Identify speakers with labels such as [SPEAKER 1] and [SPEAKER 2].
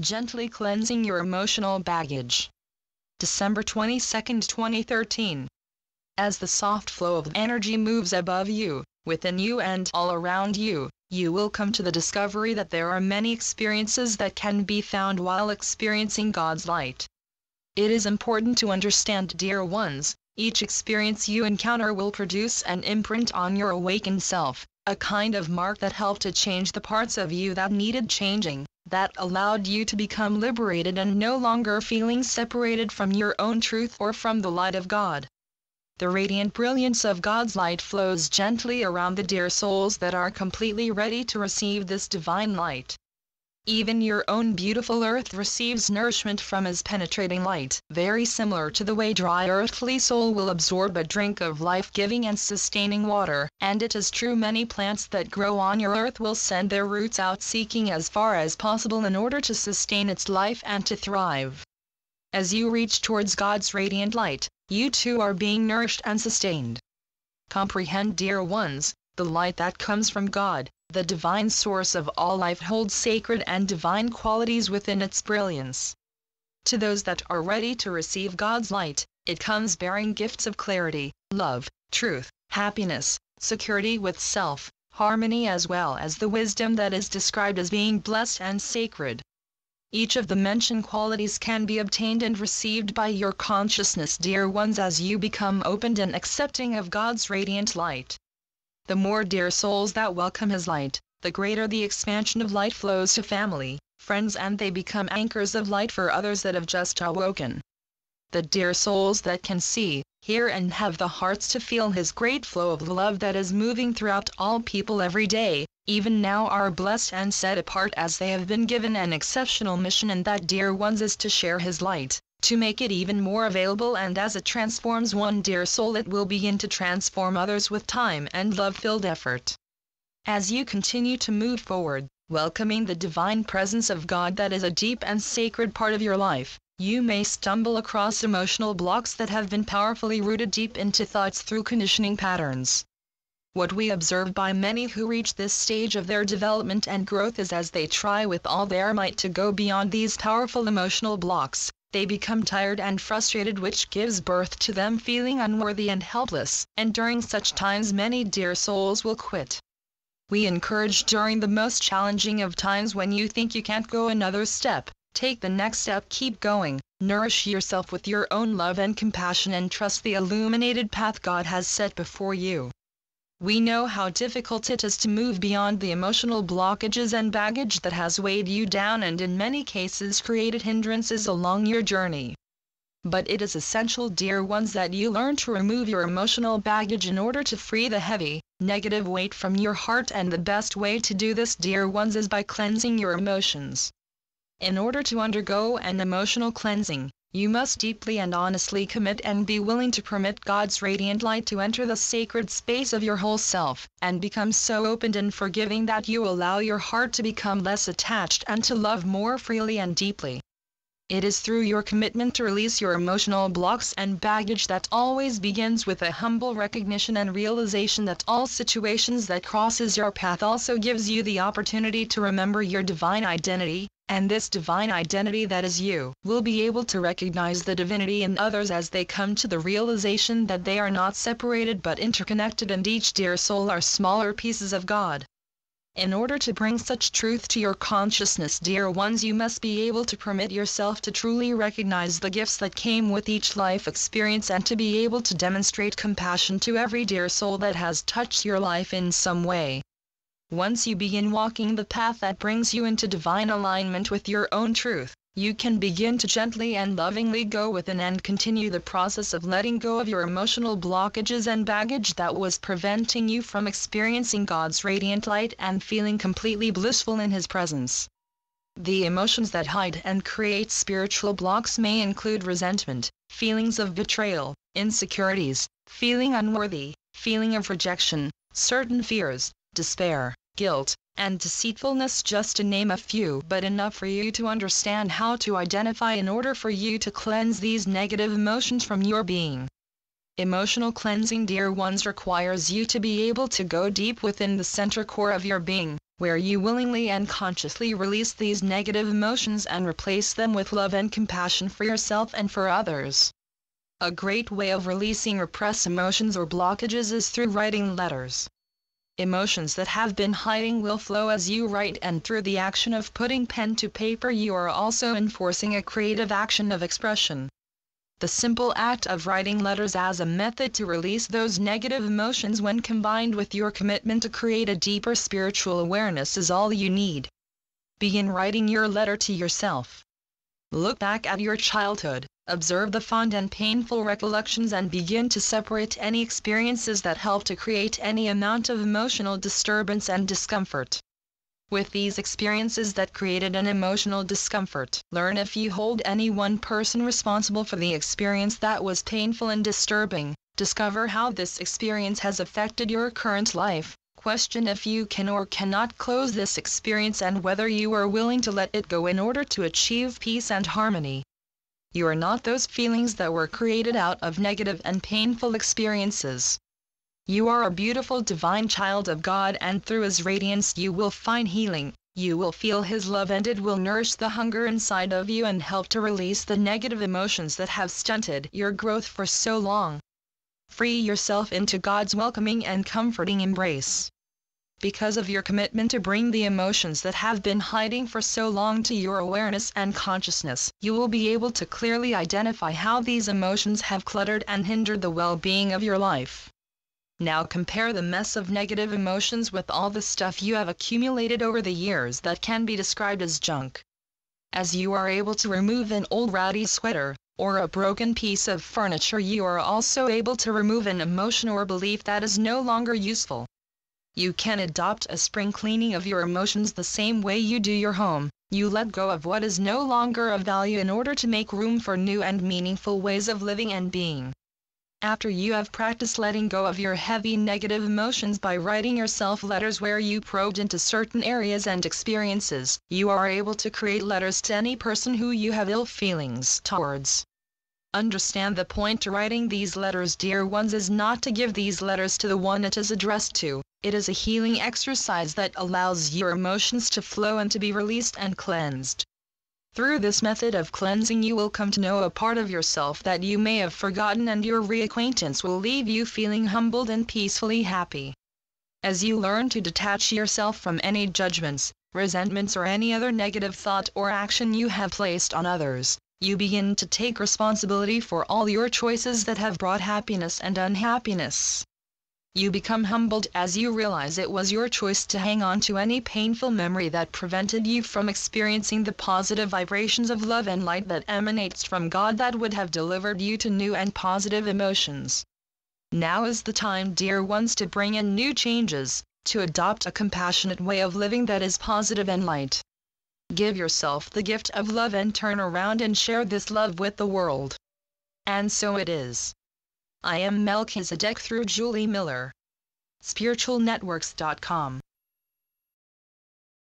[SPEAKER 1] gently cleansing your emotional baggage. December 22, 2013. As the soft flow of energy moves above you, within you and all around you, you will come to the discovery that there are many experiences that can be found while experiencing God's light. It is important to understand, dear ones, each experience you encounter will produce an imprint on your awakened self, a kind of mark that helped to change the parts of you that needed changing, that allowed you to become liberated and no longer feeling separated from your own truth or from the light of God. The radiant brilliance of God's light flows gently around the dear souls that are completely ready to receive this divine light. Even your own beautiful earth receives nourishment from His penetrating light, very similar to the way dry earthly soul will absorb a drink of life-giving and sustaining water, and it is true many plants that grow on your earth will send their roots out seeking as far as possible in order to sustain its life and to thrive. As you reach towards God's radiant light, you too are being nourished and sustained. Comprehend, dear ones, the light that comes from God, the divine source of all life, holds sacred and divine qualities within its brilliance. To those that are ready to receive God's light, it comes bearing gifts of clarity, love, truth, happiness, security with self, harmony, as well as the wisdom that is described as being blessed and sacred. Each of the mentioned qualities can be obtained and received by your consciousness, dear ones, as you become opened and accepting of God's radiant light. The more dear souls that welcome His light, the greater the expansion of light flows to family, friends, and they become anchors of light for others that have just awoken. The dear souls that can see, hear, and have the hearts to feel His great flow of love that is moving throughout all people every day, even now are blessed and set apart, as they have been given an exceptional mission, and that, dear ones, is to share His light, to make it even more available, and as it transforms one dear soul, it will begin to transform others with time and love-filled effort. As you continue to move forward, welcoming the divine presence of God that is a deep and sacred part of your life, you may stumble across emotional blocks that have been powerfully rooted deep into thoughts through conditioning patterns. What we observe by many who reach this stage of their development and growth is, as they try with all their might to go beyond these powerful emotional blocks, they become tired and frustrated, which gives birth to them feeling unworthy and helpless, and during such times many dear souls will quit. We encourage, during the most challenging of times, when you think you can't go another step, take the next step, keep going, nourish yourself with your own love and compassion, and trust the illuminated path God has set before you. We know how difficult it is to move beyond the emotional blockages and baggage that has weighed you down and in many cases created hindrances along your journey. But it is essential, dear ones, that you learn to remove your emotional baggage in order to free the heavy, negative weight from your heart, and the best way to do this, dear ones, is by cleansing your emotions. In order to undergo an emotional cleansing, you must deeply and honestly commit and be willing to permit God's radiant light to enter the sacred space of your whole self, and become so open and forgiving that you allow your heart to become less attached and to love more freely and deeply. It is through your commitment to release your emotional blocks and baggage that always begins with a humble recognition and realization that all situations that crosses your path also gives you the opportunity to remember your divine identity, and this divine identity that is you will be able to recognize the divinity in others as they come to the realization that they are not separated but interconnected, and each dear soul are smaller pieces of God. In order to bring such truth to your consciousness, dear ones, you must be able to permit yourself to truly recognize the gifts that came with each life experience, and to be able to demonstrate compassion to every dear soul that has touched your life in some way. Once you begin walking the path that brings you into divine alignment with your own truth, you can begin to gently and lovingly go within and continue the process of letting go of your emotional blockages and baggage that was preventing you from experiencing God's radiant light and feeling completely blissful in His presence. The emotions that hide and create spiritual blocks may include resentment, feelings of betrayal, insecurities, feeling unworthy, feeling of rejection, certain fears, despair, guilt, and deceitfulness, just to name a few, but enough for you to understand how to identify in order for you to cleanse these negative emotions from your being. Emotional cleansing, dear ones, requires you to be able to go deep within the center core of your being, where you willingly and consciously release these negative emotions and replace them with love and compassion for yourself and for others. A great way of releasing repressed emotions or blockages is through writing letters. Emotions that have been hiding will flow as you write, and through the action of putting pen to paper you are also enforcing a creative action of expression. The simple act of writing letters as a method to release those negative emotions, when combined with your commitment to create a deeper spiritual awareness, is all you need. Begin writing your letter to yourself. Look back at your childhood, observe the fond and painful recollections, and begin to separate any experiences that help to create any amount of emotional disturbance and discomfort. With these experiences that created an emotional discomfort, learn if you hold any one person responsible for the experience that was painful and disturbing. Discover how this experience has affected your current life. Question if you can or cannot close this experience, and whether you are willing to let it go in order to achieve peace and harmony. You are not those feelings that were created out of negative and painful experiences. You are a beautiful divine child of God, and through His radiance you will find healing. You will feel His love, and it will nourish the hunger inside of you and help to release the negative emotions that have stunted your growth for so long. Free yourself into God's welcoming and comforting embrace. Because of your commitment to bring the emotions that have been hiding for so long to your awareness and consciousness, you will be able to clearly identify how these emotions have cluttered and hindered the well-being of your life. Now compare the mess of negative emotions with all the stuff you have accumulated over the years that can be described as junk. As you are able to remove an old ratty sweater, or a broken piece of furniture, you are also able to remove an emotion or belief that is no longer useful. You can adopt a spring cleaning of your emotions the same way you do your home. You let go of what is no longer of value in order to make room for new and meaningful ways of living and being. After you have practiced letting go of your heavy negative emotions by writing yourself letters where you probed into certain areas and experiences, you are able to create letters to any person who you have ill feelings towards. Understand the point to writing these letters, dear ones, is not to give these letters to the one it is addressed to. It is a healing exercise that allows your emotions to flow and to be released and cleansed. Through this method of cleansing you will come to know a part of yourself that you may have forgotten, and your reacquaintance will leave you feeling humbled and peacefully happy. As you learn to detach yourself from any judgments, resentments, or any other negative thought or action you have placed on others, you begin to take responsibility for all your choices that have brought happiness and unhappiness. You become humbled as you realize it was your choice to hang on to any painful memory that prevented you from experiencing the positive vibrations of love and light that emanates from God that would have delivered you to new and positive emotions. Now is the time, dear ones, to bring in new changes, to adopt a compassionate way of living that is positive and light. Give yourself the gift of love and turn around and share this love with the world. And so it is. I am Melchizedek through Julie Miller. SpiritualNetworks.com